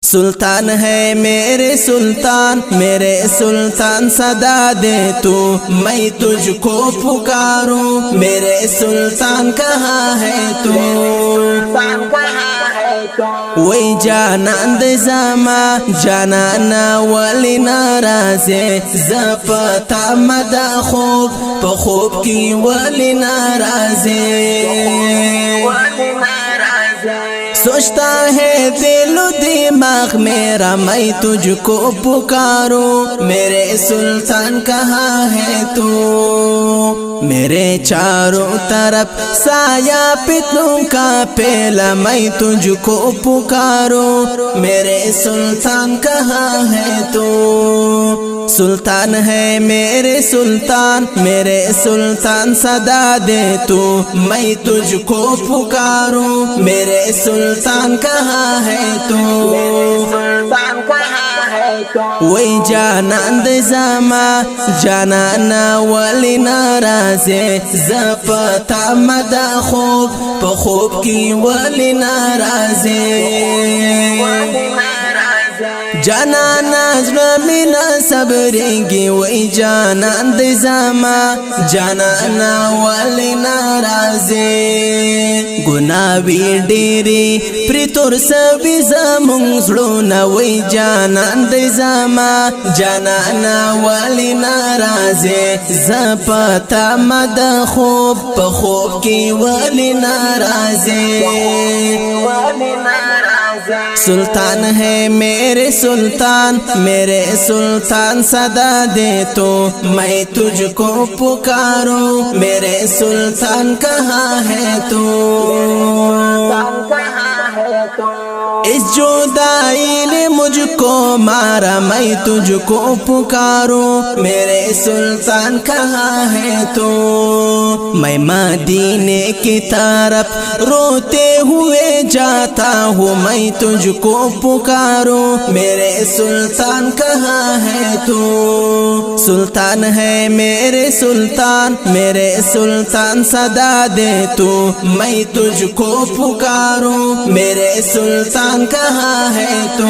सुल्तान है मेरे सुल्तान सदा दे तू, मैं तुझको पुकारूं मेरे सुल्तान कहाँ है तू। वही जानंद जमा जानाना वाली नाराज़े ज़पता मदा खूब पखूब की वाली नाराज़े। सोचता है दिलो दिमाग मेरा मैं तुझको पुकारूं मेरे सुल्तान कहाँ है तू। मेरे चारों तरफ साया पितलों का पेला मैं तुझको पुकारूं मेरे सुल्तान कहाँ है तू। सुल्तान है मेरे सुल्तान सदा दे तू, मैं तुझको पुकारूं मेरे सुल्तान कहाँ है तू। वही जानंद जमा जानाना वाली नाराज़े ज़पता मदा खूब पखूब की वाली नाराज़े। जानाना ज़मीना सबरेंगी वही जानंद जमा जानाना वाली नाराज़े। गुनावी डेरे प्रितोर सभी ज़मुंग ज़लोना वही जानंद जमा जानाना वाली नाराज़े ज़पता मदा खूब पखूब की वाली नाराज़े। सुल्तान है मेरे सुल्तान सदा दे तो, मैं तुझको पुकारूं मेरे सुल्तान कहाँ है तू। इस जुदाई ने मुझको मारा मैं तुझको पुकारूं मेरे सुल्तान कहाँ है तू। मैं मदीने की तरफ रोते हुए जाता हूँ मैं तुझको पुकारूं मेरे सुल्तान कहाँ है तू। सुल्तान है मेरे सुल्तान सदा दे तू, मैं तुझको पुकारूं मेरे सुल्तान कहाँ है तू।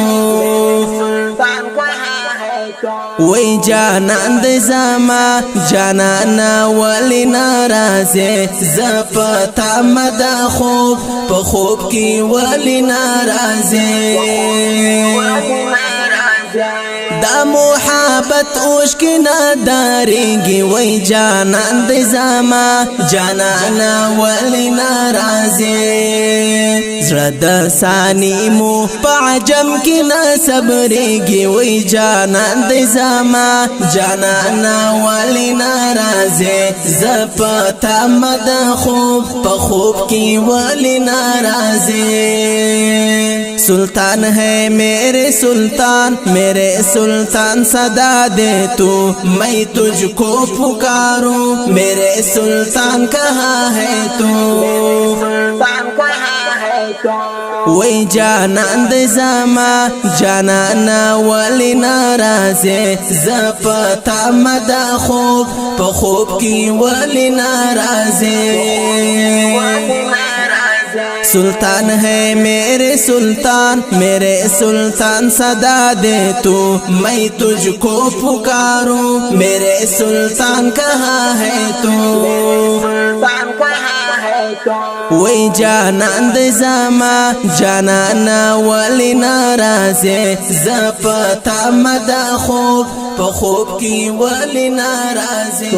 वही जानंद जमा जानाना वाली नाराज़े ज़पता मदा खूब पखूब की वाली नाराज़े। दा मुहाबत उश्क न दारेंगे वही जानंद जमा जानाना वाली नाराज़े। ज़रद सानी मुँह पाजम की न सबरेंगे वही जानंद जमा जानाना वाली नाराज़े ज़पता मदा खूब पखूब की वाली नाराज़े। सुल्तान है मेरे सुल्तान सदा दे तू, मैं तुझको पुकारूं मेरे सुल्तान कहाँ है तू। वही जानंद जमा जानाना वाली नाराज़े ज़पता मदा खूब पखूब की वाली नाराज़े। सुल्तान है मेरे सुल्तान सदा दे तू, मैं तुझको पुकारूं मेरे सुल्तान कहाँ है तू। वही जानंद जमा जानाना वाली नाराज़े ज़पता मदा खूब पखूब की वाली नाराज़े।